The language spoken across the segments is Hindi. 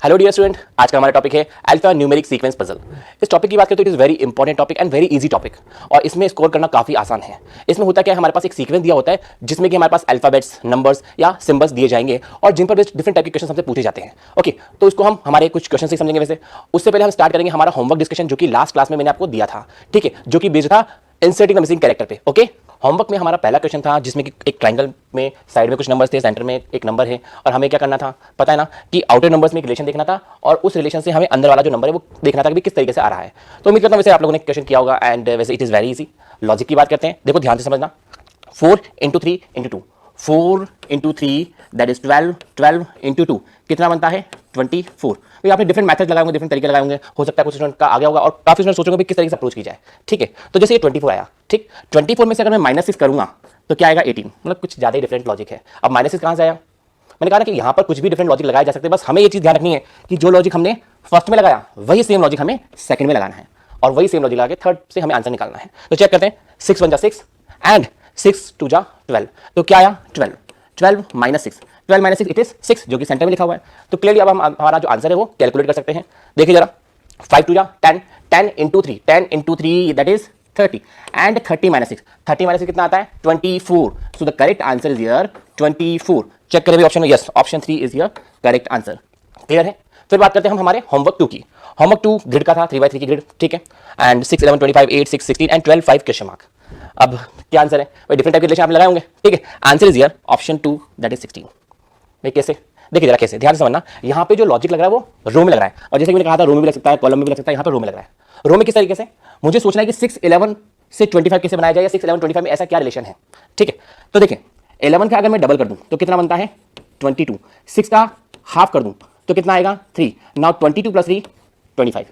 हेलो डियर स्टूडेंट, आज का हमारा टॉपिक है अल्फा न्यूमेरिक सीक्वेंस पजल। इस टॉपिक की बात करें तो it is very important topic and very easy topic, और इसमें स्कोर करना काफ़ी आसान है। इसमें होता क्या है, हमारे पास एक सीक्वेंस दिया होता है जिसमें कि हमारे पास अल्फाबेट्स, नंबर्स या सिंबल्स दिए जाएंगे और जिन पर डिफरेंट टाइप के क्वेश्चन हमसे पूछे जाते हैं। ओके, तो इसको हम हमारे कुछ क्वेश्चन से समझेंगे। वैसे उससे पहले हम स्टार्ट करेंगे हमारा होमवर्क डिस्कशन, जो कि लास्ट क्लास में मैंने आपको दिया था, ठीक है, जो कि बेस्ड था इंसर्टिंग द मिसिंग कैरेक्टर पे। ओके, होमवर्क में हमारा पहला क्वेश्चन था जिसमें कि एक ट्रायंगल में साइड में कुछ नंबर्स थे, सेंटर में एक नंबर है, और हमें क्या करना था पता है ना, कि आउटर नंबर्स में एक रिलेशन देखना था और उस रिलेशन से हमें अंदर वाला जो नंबर है वो देखना था कि किस तरीके से आ रहा है। तो उम्मीद करता हूं वैसे आप लोगों ने क्वेश्चन किया होगा एंड वैसे it is very easy. Logic की बात करते हैं, देखो ध्यान से समझना। 4 into 3 into 2, 4 into 3 that is 12, 12 into 2 कितना बनता है 24। तो आपने डिफरेंट मेथड लगाएंगे, डिफरेंट तरीके लगाएंगे, हो सकता है कुछ स्टूडेंट का आ गया होगा और काफी स्टूडेंट सोचोगे किस तरीके से अप्रोच की जाए। ठीक है, तो जैसे ये 24 आया, ठीक, 24 में से अगर मैं -6 करूंगा तो क्या आएगा 18, मतलब कुछ ज्यादा ही डिफरेंट लॉजिक है। अब -6 कहां से आया, मैंने कहा ना कि यहां पर कुछ भी डिफरेंट लॉजिक लगाए जा सकते हैं, बस हमें ये चीज ध्यान रखनी है कि जो लॉजिक हमने फर्स्ट में लगाया वही सेम लॉजिक हमें सेकंड में लगाना है और वही सेम लॉजिक लगा के थर्ड से हमें आंसर निकालना है। तो चेक करते हैं, 6 1 जा 6 एंड 6 2 जा 12, तो क्या आया 12, 12 -6, 12 -6 इट इज 6, जो कि सेंटर में लिखा हुआ है। तो क्लियरली अब हम हमारा जो आंसर है वो कैलकुलेट कर सकते हैं। देखिए जरा, 5 2 जा 10, 10 into 3, 10 into 3 that is 30 and 30 -6, 30 -6 कितना आता है 24। So the correct answer is here 24। Check करें option, yes option 3 is here correct answer. Clear है। फिर बात करते हैं हम हमारे होमवर्क 2 की। होमवर्क 2 ग्रिड का था, 3x3 की ग्रिड, ठीक है, एंड 6 11 25 8 6 16 एंड 12 5 क्वेश्चन मार्क। अब क्या आंसर है भाई, डिफरेंट टाइप के रिलेशन आप लगाए होंगे, ठीक है। Answer is here option 2 that is 16। भाई कैसे, देखिए जरा कैसे, ध्यान से समझना। यहाँ पे जो लॉजिक लग रहा है वो रो में लग रहा है, और जैसे कि मैंने कहा था रो में भी लग सकता है, कॉलम में भी लग सकता है, यहाँ पे रो में लग रहा है। रो में किस तरीके से, मुझे सोचना है कि 6 11 से 25 कैसे बनाया जाए, या 6 11 25 में ऐसा क्या रिलेशन है, ठीक है। तो देखिए 11 का अगर मैं डबल कर दूं तो कितना बनता है 22, 6 का हाफ कर दूं तो कितना आएगा 3, नाउ 22 + 3 25,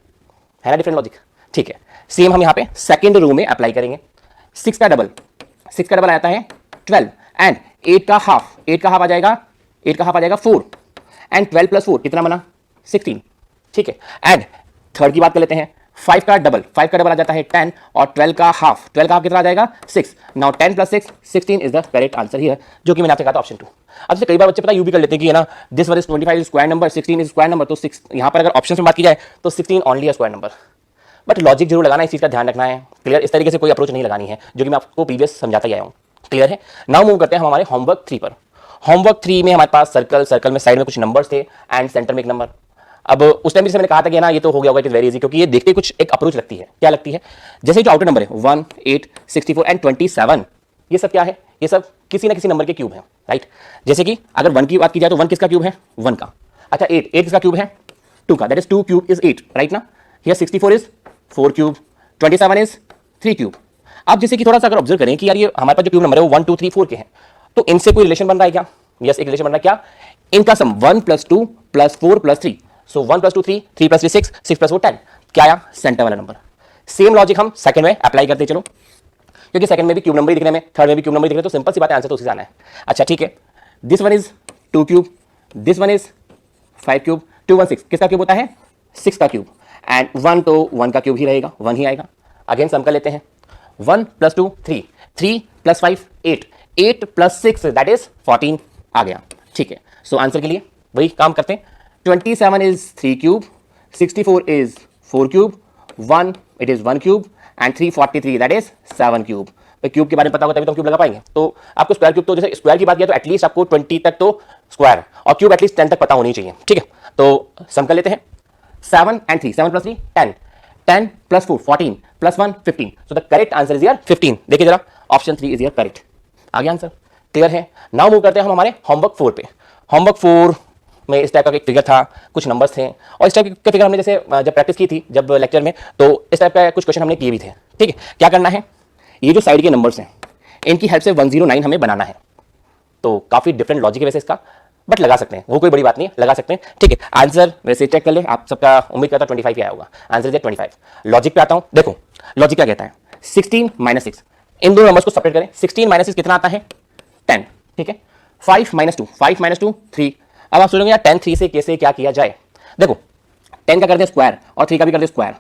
है ना डिफरेंट लॉजिक, ठीक है। सेम हम यहाँ पे सेकंड रो में अप्लाई करेंगे। 6 का डबल, 6 का डबल आता है 12 एंड 8 का हाफ, 8 का हाफ आ जाएगा, 8 का हाफ आ जाएगा 4 एंड 12 + 4 कितना बना 16, ठीक है। एंड थर्ड की बात कर लेते हैं, 5 का डबल, 5 का डबल आ जाता है 10 और 12 का हाफ, 12 का हाफ कितना आ जाएगा 6। Now 10 + 6 16 is the correct answer here, जो कि मैंने आपसे कहा था ऑप्शन 2। अब से कई बार बच्चे पता यू भी कर लेते हैं कि है ना, this one is 25 is square number, 16 is square number, तो 6 यहाँ पर अगर ऑप्शन में बात की जाए तो 16 only square number. But logic जरूर लगाना है, इस चीज का ध्यान रखना है। क्लियर, इस तरीके से कोई अप्रोच नहीं लगानी है, जो कि मैं आपको प्रीवियस समझाता ही आया हूँ। क्लियर है। नाउ मूव करते हैं हम हमारे होमवर्क 3 पर। होमवर्क 3 में हमारे पास सर्कल, सर्कल में साइड में कुछ नंबर्स थे एंड सेंटर में एक नंबर। अब उस टाइम जैसे मैंने कहा था कि ना ये तो हो गया होगा, इट इज वेरी इजी, क्योंकि ये देखते कुछ एक अप्रोच लगती है। क्या लगती है, जैसे जो आउटर नंबर है 1 8 64 एंड 27, ये सब क्या है, ये सब किसी ना किसी नंबर के क्यूब है, राइट। जैसे कि अगर 1 की बात की जाए तो 1 किसका क्यूब है 1 का। अच्छा 8 किसका क्यूब है 2 का, that is 2 cube is 8, right ना। Here 64 is 4 cube, 27 is 3 cube. अब जैसे कि थोड़ा सा अगर ऑब्जर्व करें कि यार ये हमारे पास जो क्यूब नंबर है वो 1 2 3 4 के हैं, तो इनसे कोई रिलेशन बन रहा है क्या, यस एक रिलेशन बन रहा है। क्या, इनका सम 1 + 2 + 4 + 3, सो 1 + 2 3, 3 + 3 6, 6 + 4 10, क्या आया सेंटर वाला नंबर। सेम लॉजिक हम सेकंड में अप्लाई करते चलो, क्योंकि सेकंड में भी क्यूब नंबर ही दिखने में, थर्ड में भी क्यूब नंबर दिखने, तो सिंपल सी बात है, आंसर तो उसी से आना है। अच्छा ठीक है, this one is 2 cube, this one is 5 cube, 2 1 6 किसका क्यूब होता है 6 का क्यूब, एंड 1 तो 1 का क्यूब ही रहेगा, 1 ही आएगा। अगेन सम कर लेते हैं, 1 + 2 3, 3 + 5 8, 8 + 6 दैट इज 14 आ गया, ठीक है। सो आंसर के लिए वही काम करते हैं, 27 is 3 cube, 64 is 4 cube, 1 it is 1 cube and 343 that is 7 cube. तो क्यूब के बारे में पता होगा तभी तो हम क्यूब लगा पाएंगे। तो आपको स्क्वायर क्यूब, तो जैसे स्क्वायर की बात किया तो एटलीस्ट आपको 20 तक तो स्क्वायर और क्यूब एटलीस्ट 10 तक पता होनी चाहिए, ठीक है। तो सम कर लेते हैं, 7 and 3, 7 + 3 10, 10 + 4 14 + 1 15, so the correct answer is here 15। देखिए जरा ऑप्शन 3 इज हियर करेक्ट, आ गया आंसर। क्लियर है। नाउ मूव करते हैं हम हमारे होमवर्क 4 पे। होमवर्क 4 में इस टाइप का एक फिगर था, कुछ नंबर्स थे, और इस टाइप के फिगर हमने जैसे जब प्रैक्टिस की थी जब लेक्चर में, तो इस टाइप का कुछ क्वेश्चन हमने किए भी थे, ठीक है। क्या करना है, ये जो साइड के नंबर्स हैं इनकी हेल्प से 109 हमें बनाना है। तो काफी डिफरेंट लॉजिक है वैसे इसका, बट लगा सकते हैं, वो कोई बड़ी बात नहीं है, लगा सकते हैं, ठीक है। आंसर वैसे चेक कर ले, आप सबका उम्मीद करता 25 ही आया होगा, आंसर इज 25। लॉजिक पे आता हूं, देखो लॉजिक क्या कहता है, 16 - 6, इन दो नंबर्स को सेपरेट करें, 16 - 6 कितना आता है 10, ठीक है। 5 - 2, 5 - 2 3। अब आप सोचोगे यार 10 3 से कैसे क्या किया जाए, देखो 10 का कर दे स्क्वायर और 3 का भी कर दे स्क्वायर,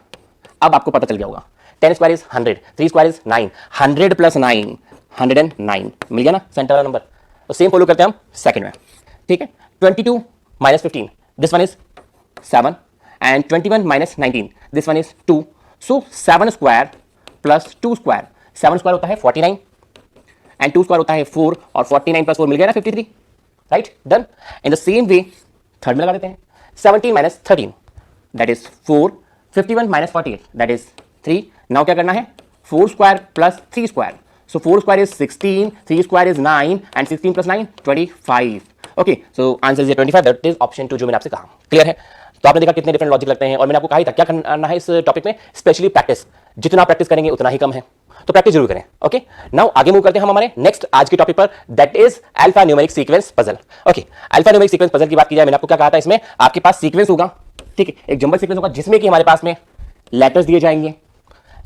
अब आपको पता चल गया होगा। 10 स्क्वायर इज 100, 3 स्क्वायर इज 9, 100 + 9 109, मिल गया ना सेंटर वाला नंबर। तो सेम फॉलो करते हैं हम सेकंड में, ठीक है। 22 - 15, this one is 7 and 21 minus 19, this one is 2. So 7 square plus 2 square, 7 square होता है 49 and 2 square होता है 4 और 49 plus 4 मिल गया ना 53, right, done. In the same way third में लगा देते हैं. 17 minus 13 that is 4, 51 minus 48 that is 3. Now क्या करना है, 4 square plus 3 square. So 4 square is 16, 3 square is 9 and 16 plus 9 25. Okay, so answer is 25, that is option 2 जो मैंने आपसे कहा. क्लियर है? तो आपने देखा कितने डिफरेंट लॉजिक लगते हैं और मैंने आपको कहा ही था क्या करना है इस टॉपिक में, स्पेशली प्रैक्टिस. जितना प्रैक्टिस करेंगे उतना ही कम है, तो प्रैक्टिस जरूर करें. ओके, नाउ आगे मूव करते हैं हम हमारे नेक्स्ट आज के टॉपिक पर, that is alpha numeric sequence puzzle. Okay, alpha numeric sequence puzzle की बात की जाए, मैंने आपको क्या कहा था, इसमें आपके पास सीक्वेंस होगा, ठीक है, एक जंबल सीक्वेंस होगा जिसमें कि हमारे पास में लेटर्स दिए जाएंगे,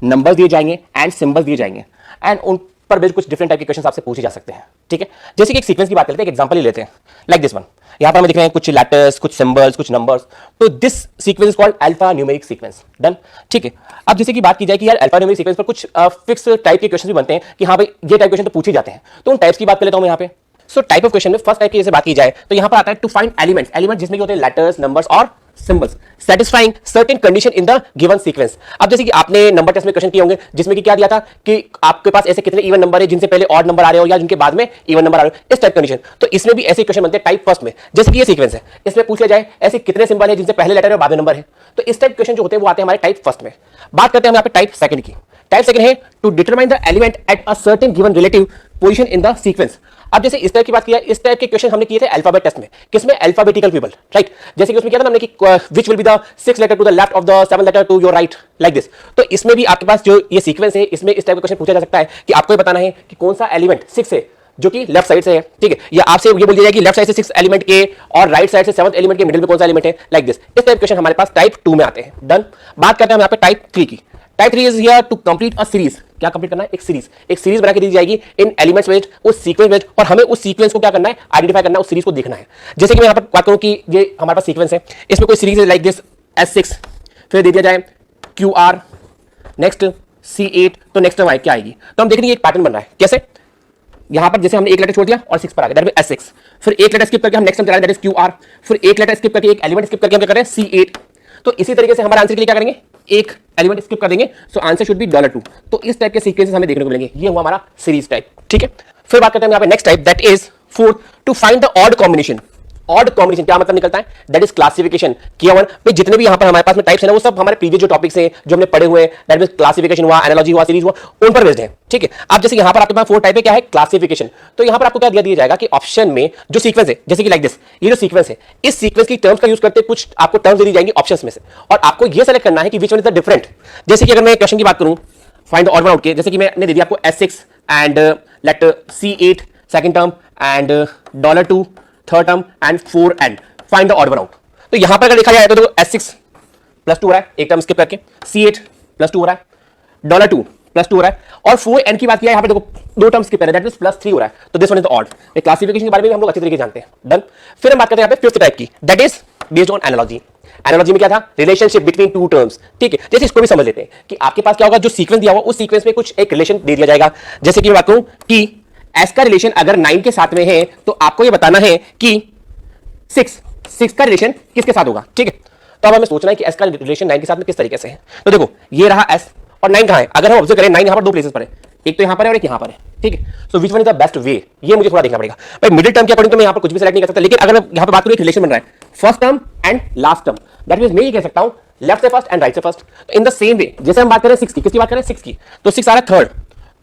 नंबर्स दिए जाएंगे एंड सिंबल्स दिए जाएंगे एंड उन पर बेस्ड कुछ डिफरेंट टाइप के क्वेश्चन आपसे पूछे जा सकते हैं. ठीक है, जैसे कि एक सीक्वेंस की बात करते हैं, एक एग्जांपल ही लेते हैं, लाइक दिस वन. यहां पर हमें दिख रहे हैं कुछ लेटर्स, कुछ सिंबल्स, कुछ नंबर्स. तो this sequence is called alpha numeric sequence. Done. ठीक है, अब जैसे कि बात की जाए कि यार अल्फा न्यूमेरिक सीक्वेंस पर कुछ फिक्स टाइप के क्वेश्चन भी बनते हैं कि हाँ भाई ये टाइप क्वेश्चन तो पूछे जाते हैं, तो उन टाइप्स की बात कर लेता हूं मैं यहाँ पे. सो टाइप ऑफ क्वेश्चन में फर्स्ट टाइप की जैसे बात की जाए तो यहां पर आता है टू फाइंड एलिमेंट्स, एलिमेंट जिसमें होते हैं लेटर्स, नंबर्स और symbols satisfying certain condition in the given sequence. अब जैसे कि आपने नंबर टेस्ट में क्वेश्चन किए होंगे जिसमें कि क्या दिया था कि आपके पास ऐसे कितने इवन नंबर है जिनसे पहले ऑड नंबर आ रहे हो या जिनके बाद में इवन नंबर आ रहे हो, इस टाइप कंडीशन. तो इसमें भी ऐसे क्वेश्चन बनते हैं टाइप फर्स्ट में, जैसे कि ये सीक्वेंस है, इसमें पूछ लिया जाए ऐसे कितने सिंबल है जिनसे पहले लेटर है और बाद में नंबर है. तो इस टाइप क्वेश्चन जो होते हैं वो आते हैं हमारे टाइप फर्स्ट में. बात करते हैं हम यहाँ पे टाइप सेकंड की. टाइप सेकंड है to determine the element at a certain given relative position in the sequence. अब जैसे इस टाइप की बात किया, इस टाइप के क्वेश्चन हमने किए थे अल्फाबेट टेस्ट में, किसमें, अल्फाबेटिकल पीपल, राइट. जैसे कि उसमें क्या था हमने कि which will be the 6th letter to the left of the 7th letter to your right, like this. तो इसमें भी आपके पास जो ये सीक्वेंस है इसमें इस टाइप का क्वेश्चन पूछा जा सकता है कि आपको ये बताना है कि कौन सा एलिमेंट 6 है जो कि लेफ्ट साइड से है, ठीक है, या आपसे ये बोल दिया जाए कि लेफ्ट साइड से 6 एलिमेंट के और राइट साइड से 7th एलिमेंट के मिडिल में कौन सा एलिमेंट है, लाइक दिस. इस टाइप क्वेश्चन हमारे पास टाइप 2 में आते हैं. डन. बात करते हैं हम यहाँ पे टाइप 3 की. Type 3 is here to complete a series. क्या कंप्लीट करना है, एक सीरीज बना के दी जाएगी इन एलिमेंट्स बेस्ड, उस सीक्वेंस बेस्ड, और हमें उस सीक्वेंस को क्या करना है, आइडेंटिफाई करना है, उस सीरीज को देखना है. जैसे कि मैं यहां पर बात करूं कि ये हमारे पास सीक्वेंस है, इसमें कोई सीरीज है लाइक दिस S6, फिर दे दिया जाए QR, नेक्स्ट C8, तो नेक्स्ट टर्म क्या आएगी. तो हम देख रहे हैं एक पैटर्न बन रहा है. कैसे, यहां पर जैसे हमने एक लेटर छोड़ दिया और 6 पर आ गया, दैट मींस S6, फिर एक लेटर स्किप करके हम नेक्स्ट टर्म चला रहे हैं, दैट इज QR, फिर एक लेटर स्किप करके एक एलिमेंट स्किप करके हम क्या कर रहे हैं, C8. तो इसी तरीके से हमारे आंसर के लिए क्या करेंगे, एक एलिमेंट स्किप कर देंगे, सो आंसर शुड बी $2. तो इस टाइप के सीक्वेंसेस हमें देखने को मिलेंगे. ये हुआ हमारा सीरीज टाइप. ठीक है, फिर बात करते हैं यहाँ पे next type, that is 4 to find the odd combination. Odd combination क्या मतलब निकलता है, दैट इज क्लासिफिकेशन किया हुआ. भाई जितने भी यहाँ पर हमारे पास में टाइप्स है ना वो सब हमारे प्रीवियस जो टॉपिक्स हैं जो हमने पढ़े हुए हैं, दैट मींस क्लासिफिकेशन हुआ, एनालॉजी हुआ, सीरीज हुआ, उन पर बेस्ड है. ठीक है, अब जैसे यहाँ पर आपके पास 4 टाइप है, क्या है, क्लासिफिकेशन. तो यहाँ पर आपको क्या दिया जाएगा कि ऑप्शन में जो सीक्वेंस है, जैसे कि लाइक दिस, ये जो सीक्वेंस है, इस सीक्वेंस की टर्म्स का यूज करते कुछ आपको टर्म्स दी जाएंगी ऑप्शंस में से, और आपको ये सेलेक्ट करना है कि विच वन इज द डिफरेंट. जैसे कि अगर मैं क्वेश्चन की बात करूं find the odd one out के, जैसे कि मैंने दे दिया आपको S6 and let C8 second term and $2 third term and 4 and find the odd one out. तो यहां पर अगर देखा जाए तो देखो S6 +2 हो रहा है, एक टर्म स्किप करके, C8 +2 हो रहा है, $2 +2 हो रहा है, और 4n की बात किया यहां पे देखो 2 टर्म स्किप कर रहे हैं, दैट मींस +3 हो रहा है. तो this one is the odd. ये क्लासिफिकेशन के बारे में हम लोग अच्छी तरीके से जानते हैं. डन. फिर हम बात करते हैं यहां पे 5th टाइप की, that is based on analogy. Analogy में क्या था, रिलेशनशिप बिटवीन टू टर्म्स. ठीक है, जैसे इसको भी समझ लेते हैं कि आपके पास क्या होगा, जो सीक्वेंस दिया हुआ उस सीक्वेंस में कुछ एक रिलेशन दे दिया जाएगा. जैसे कि मैं बात करूं कि S का रिलेशन अगर 9 के साथ में है तो आपको ये बताना है कि 6 का रिलेशन किसके साथ होगा. ठीक है, तो अब हमें सोचना है कि S का रिलेशन 9 के साथ में किस तरीके से है. तो देखो ये रहा S और 9 कहां है, अगर हम ऑब्जर्व करें 9 यहां पर 2 प्लेसेस पर है, एक तो यहां पर है और एक यहां पर है. ठीक है, so which one is the best way, ये मुझे थोड़ा देखना पड़ेगा. भाई मिडिल टर्म के अकॉर्डिंग तो मैं यहां पर कुछ भी सेलेक्ट नहीं कर सकता, लेकिन अगर मैं यहां पर बात करूं एक रिलेशन बन रहा है first term and last term, that means मैं ये कह सकता हूं लेफ्ट से फर्स्ट एंड राइट से first. In the same way जैसे हम बात करें 6 की, किसकी बात करें 6 की, तो 6 आ रहा है थर्ड,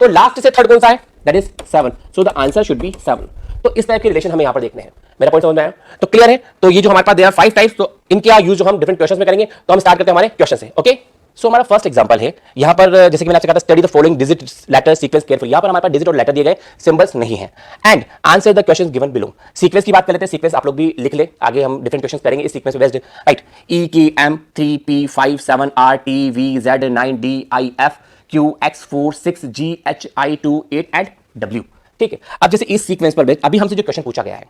तो लास्ट से थर्ड कौन सा है, that is 7. So the answer should be 7. तो इस टाइप के रिलेशन हमें यहां पर देखने हैं. मेरा पॉइंट समझ में आया, तो क्लियर है. तो ये जो हमारे पास देयर 5 टाइप्स, तो इनके यूज जो हम डिफरेंट क्वेश्चंस में करेंगे. तो हम स्टार्ट करते हैं हमारे क्वेश्चन से. ओके, सो हमारा फर्स्ट एग्जांपल है यहां पर, जैसे कि मैंने आपसे कहा था study the following digit letter sequence carefully. यहां पर हमारे पास डिजिट और लेटर दिए गए, सिंबल्स नहीं है, and answer the questions given below. Sequence की बात कर लेते हैं. सीक्वेंस आप लोग भी लिख ले, आगे हम डिफरेंट क्वेश्चंस करेंगे इस सीक्वेंस पे based. Right, E K M 3 P 5 7 R T V Z 9 D I F Q X 4 6 G H I 2 8 and W. ठीक है, अब जैसे इस सीक्वेंस पर बेस्ड अभी हमसे जो क्वेश्चन पूछा गया है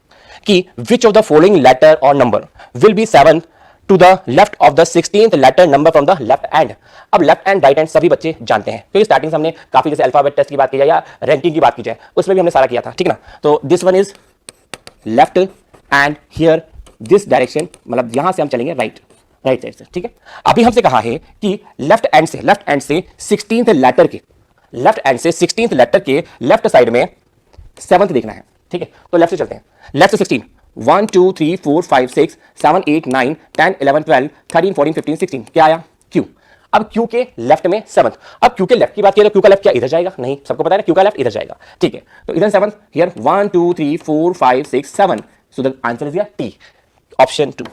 कि which of the following letter और number will be 7 to the left of the 16th letter number from the left end. अब लेफ्ट एंड राइट हैंड सभी बच्चे जानते हैं, क्योंकि स्टार्टिंग से हमने काफी, जैसे अल्फाबेट टेस्ट की बात की जाए या रैंकिंग की बात की जाए, उसमें भी हमने सारा किया था. ठीक ना, तो this one is left and here this direction, मतलब यहां से हम चलेंगे राइट. राइट साइड से, ठीक है। अभी हमसे कहा है कि लेफ्ट एंड से 16th लेटर के लेफ्ट साइड में 7th देखना है, ठीक है। तो लेफ्ट से चलते हैं, लेफ्ट से 16, 1 2 3 4 5 6 7 8 9 10 11 12 13 14 15 16, क्या आया? Q। अब Q के लेफ्ट में 7th। अब Q के लेफ्ट की बात किया तो Q का लेफ्ट क्या इधर जाएगा? नहीं, सबको पता है ना Q का लेफ्ट इधर जाएगा, ठीक है। तो इधर 7th, here 1 2 3 4 5 6 7, so the answer is T, option 2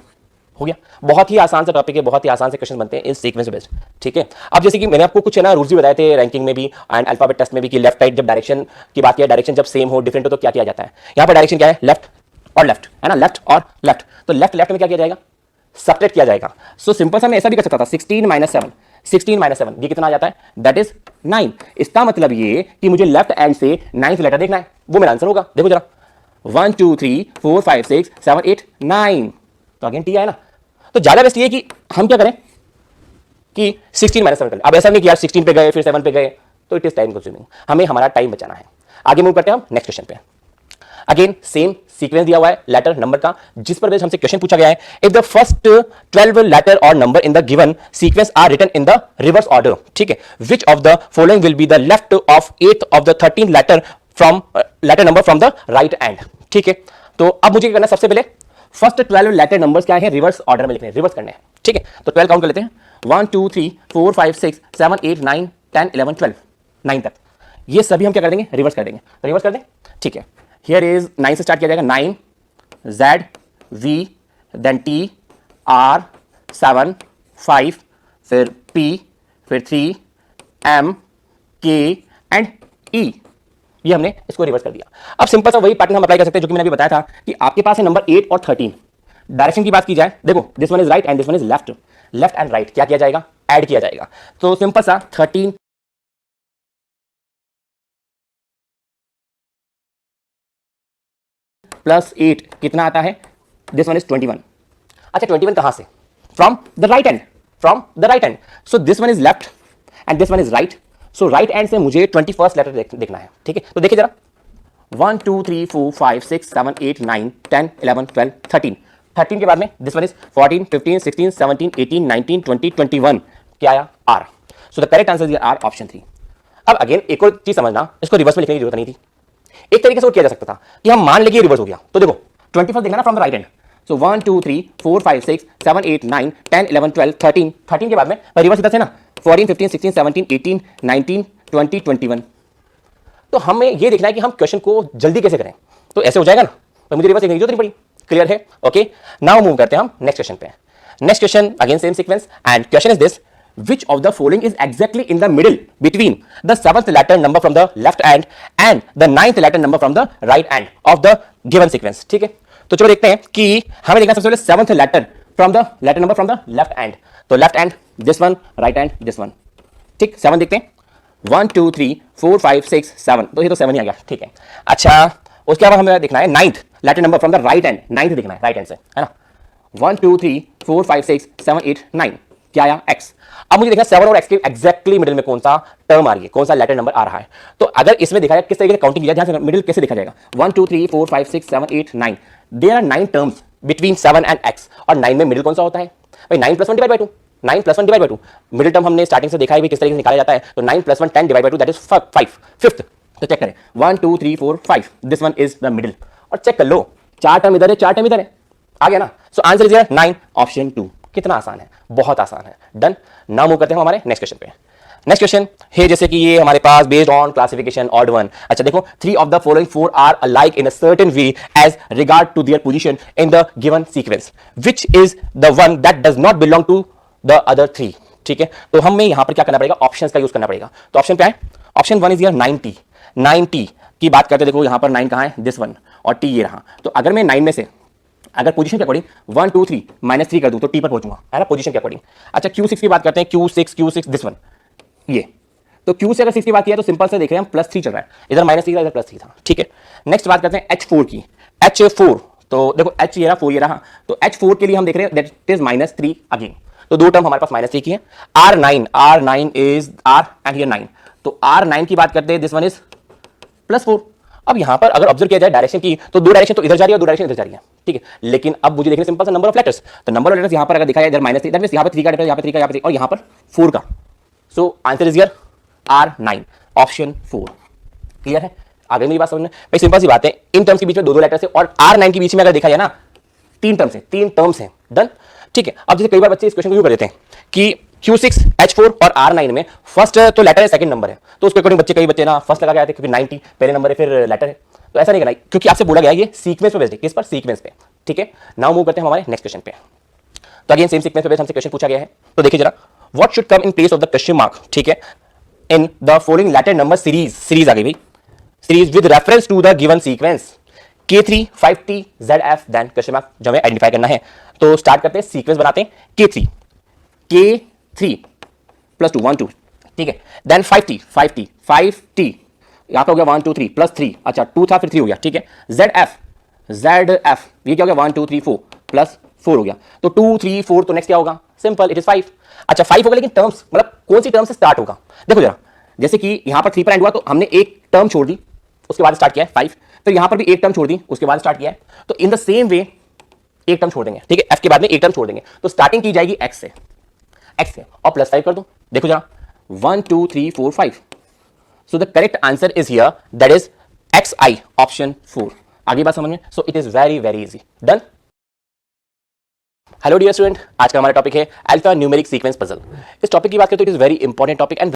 हो गया। बहुत ही आसान सा टॉपिक है, बहुत ही आसान से क्वेश्चन बनते हैं इस सीक्वेंस बेस्ड, ठीक है। अब जैसे कि मैंने आपको कुछ है ना रूल्स भी बताए थे रैंकिंग में भी एंड अल्फाबेट टेस्ट में भी कि लेफ्ट राइट जब डायरेक्शन की बात किया, डायरेक्शन जब सेम हो डिफरेंट हो तो क्या किया जाता है। यहाँ पर डायरेक्शन क्या है? लेफ्ट और लेफ्ट, है ना, लेफ्ट और लेफ्ट। तो लेफ्ट में क्या किया जाएगा? सब्ट्रैक्ट किया जाएगा। सो सिंपल सा मैं ऐसा भी कर सकता था, 16 - 7 ये कितना आ जाता है? That is 9। इसका मतलब ये कि मुझे लेफ्ट एंड से 9th लेटर देखना है, वो मेरा आंसर होगा। देखो जरा, 1 2 3 4 5 6 7 8 9, तो अगेन टी आया ना। तो ज्यादा बेस्ट ये कि हम क्या करें कि 16 - 7 कर ले। अब ऐसा नहीं कि यार 16 पे गए फिर 7 पे गए, तो इट इज टाइम कंज्यूमिंग, हमें हमारा टाइम बचाना है। आगे मूव करते हैं हम नेक्स्ट क्वेश्चन पे। अगेन सेम सीक्वेंस दिया हुआ है लेटर नंबर का, जिस पर हमसे क्वेश्चन पूछा गया है, इफ द फर्स्ट 12 लेटर और number in the given sequence are written in the reverse order, ठीक है, which of the following will be the left of 8th of the 13th letter from letter number from the right end, ठीक है। तो अब मुझे क्या करना है? सबसे पहले फर्स्ट 12 लेटर नंबर्स क्या है? रिवर्स ऑर्डर में लिखने हैं, रिवर्स करने हैं, ठीक है। तो 12 काउंट कर लेते हैं, 1 2 3 4 5 6 7 8 9 10 11 12, 9 तक। ये सभी हम क्या कर देंगे? रिवर्स कर देंगे। तो रिवर्स कर दें, ठीक है। हियर इज 9 से स्टार्ट किया जाएगा, 9 Z V then T R 7 5 फिर P फिर 3 M K एंड E। ये हमने इसको रिवर्स कर दिया। अब सिंपल सा वही पैटर्न हम अप्लाई कर सकते हैं जो कि मैंने अभी बताया था कि आपके पास है नंबर 8 और 13। डायरेक्शन की बात की जाए, देखो this one is right and this one is left, left end right क्या किया जाएगा? ऐड किया जाएगा। तो सिंपल सा 13 प्लस 8 कितना आता है? This one is 21। अच्छा 21 कहां से? From the right and, from the right and. So this one is left and this one is right. So right and से मुझे 21st लेटर देखना है, ठीक है। तो देखिए जरा, 1 2 3 4 5 6 7 8 9 10 11 12 13, 13 के बाद में दिस वन इज 14 15 16 17 18 19 20 21, क्या आया? R. So the correct answer is R, option 3। अब अगेन एक और चीज समझना, इसको रिवर्स में लिखने की जरूरत नहीं थी। एक तरीके से वो किया जा सकता था कि हम मान लेंगे रिवर्स हो गया, तो देखो 21st देखना ना फ्रॉम द राइट एंड। सो 1 2 3 4 5 6 7 8 9 10 11 12 13, 13 के बाद में रिवर्स इधर से ना 14 15 16 17 18 19 20 21। तो हमें ये देखना है कि हम क्वेश्चन को जल्दी कैसे करें, तो ऐसे हो जाएगा ना, तो मुझे रिवर्स लिखने की जरूरत नहीं पड़ी। क्लियर है? ओके, नाउ मूव करते हैं हम नेक्स्ट क्वेश्चन पे। Next question again same sequence and question is this, which of the following is exactly in the middle between the 7th letter number from the left hand and the 9th letter number from the right hand of the given sequence, ठीक है। तो चलो देखते हैं कि हमें देखना सबसे पहले 7th letter from the letter number from the left hand। तो left hand this one, right hand this one, ठीक। 7 देखते हैं, 1 2 3 4 5 6 7, तो ये तो 7 ही आ गया, ठीक है। अच्छा उसके बाद हमें देखना है 9th letter number from the right hand, 9th देखना है राइट हैंड से, है ना। 1 2 3 4 5 6 7 8 9, क्या आया? एक्स। अब मुझे देखना 7 और एक्स के एग्जैक्टली मिडिल में कौन सा टर्म आ रही है, कौन सा लेटर नंबर आ रहा है। तो अगर इसमें देखा जाए किस तरीके से काउंटिंग किया जाए, ध्यान से मिडिल कैसे देखा जाएगा? 1 2 3 4 5 6 7 8 9, there are 9 terms between 7 and X, और 9 में मिडिल कौन सा होता है भाई? 9 + 1 divide by 2, 9 + 1 divide by 2। Middle term हमने स्टार्टिंग से देखा है भी किस तरीके से निकाला जाता है। तो 9 + 1 10 divide by 2, that is 5, fifth. तो चेक करें, 1 2 3 4 5, this one is the middle. और चेक कर लो, 4 टर्म इधर है 4 टर्म इधर है, आ गया ना। So answer is 9, option 2। कितना आसान है, बहुत आसान है। डन। नाउ मूव करते हैं हमारे नेक्स्ट क्वेश्चन पे। नेक्स्ट क्वेश्चन है जैसे कि ये हमारे पास based on classification odd one. अच्छा देखो, 3 of the following 4 are alike in a certain way as regard to their position in the given sequence, which is the one that does not belong to the other 3, ठीक है। तो हमें यहां पर क्या करना पड़ेगा? ऑप्शंस का यूज करना पड़ेगा। तो ऑप्शन क्या है? ऑप्शन 1 इज हियर 90, 90 की बात करते हैं। देखो यहां पर 9 कहां है? दिस वन, और टी ये रहा। तो अगर मैं 9 में से अगर पोजीशन के अकॉर्डिंग 1 2 3 -3 कर दूं तो टी पर पहुंचूंगा, है ना, पोजीशन के अकॉर्डिंग। अच्छा Q6 की बात करते हैं, Q6 दिस वन, ये। तो Q से अगर 6 की बात किया तो सिंपल से देख रहे हैं हम +3 चल रहा है, इधर -3 था इधर +3 था, ठीक है। नेक्स्ट बात करते हैं H4 की। H4, तो देखो H ये रहा 4 ये रहा, तो H4 के लिए हम देख रहे हैं दैट इज -3 अगेन। तो दो टर्म हमारे पास -3 की है। R9 is R and here 9, तो R9 की बात करते हैं, दिस वन इज +4, अब यहां पर अगर ऑब्जर्व किया जाए डायरेक्शन की, तो दो डायरेक्शन तो इधर जा रही है और दो डायरेक्शन इधर जा रही है, ठीक है। लेकिन अब मुझे देखना सिंपल सा नंबर ऑफ लेटर्स, तो नंबर ऑफ लेटर्स यहां पर अगर दिखाया इधर -3, दैट मींस यहां पर 3 का लेटर, यहां पर 3 का, यहां पर 3 और यहां पर 4 का। So answer is here R9, option 4। Clear है? आगे मेरी बात समझ में भाई, सिंपल सी बात है, इन टर्म्स के बीच में दो लेटर्स है और R9 के बीच में अगर देखा जाए ना, 3 टर्म्स है, 3 टर्म्स है। डन, ठीक है। अब जैसे कई बार बच्चे इस क्वेश्चन को यूं कर देते हैं कि Q6 H4 और R9 में फर्स्ट तो लेटर है, सेकंड नंबर है, तो उसके अकॉर्डिंग बच्चे, कई बच्चे ना फर्स्ट लगा के आते हैं, क्योंकि 90 पहले नंबर है फिर लेटर है। तो ऐसा नहीं करना, क्योंकि आपसे बोला गया ये सीक्वेंस पे बेस्ड है। किस पर? सीक्वेंस पे, ठीक है। नाउ मूव करते हैं हमारे नेक्स्ट क्वेश्चन पे। तो अगेन सेम सीक्वेंस पे बेस्ड हमसे क्वेश्चन पूछा गया है, तो देखिए जरा, what should come in place of the question mark, ठीक है, in the following letter number series, series आ गई भाई, series with reference to the given sequence K3 5T ZF, then question mark जो हमें आइडेंटिफाई करना है। तो स्टार्ट करते हैं, सीक्वेंस बनाते हैं। K3 प्लस 2 1 2, ठीक है। देन 5T 5T यहां पे हो गया 1 2 3 प्लस 3, अच्छा 2 था फिर 3 हो गया, ठीक है। ZF ये क्या हो गया 1 2 3 4 प्लस 4 हो गया, तो 2 3 4, तो नेक्स्ट क्या होगा? Simple, it is 5। अच्छा 5 होगा, लेकिन टर्म्स मतलब कौन सी टर्म से स्टार्ट होगा? देखो जरा, जैसे कि यहां पर 3 पर एंड हुआ, तो हमने एक टर्म छोड़ दी, उसके बाद स्टार्ट किया है 5, तो यहां पर भी एक टर्म छोड़ दी, उसके बाद स्टार्ट किया है। तो इन द सेम वे एक टर्म छोड़ देंगे, ठीक है, एफ के बाद में एक टर्म छोड़ देंगे, तो स्टार्टिंग की जाएगी एक्स से और प्लस 5 कर दो। देखो जरा, 1 2 3 4 5, so the correct answer is here, that is XI, option 4। आगे बात समझ में? So it is very very easy. Done. Hello dear student, आज का हमारा टॉपिक है अल्फा न्यूमेरिक सीक्वेंस पजल। इस टॉपिक की बात करें तो it is very important topic and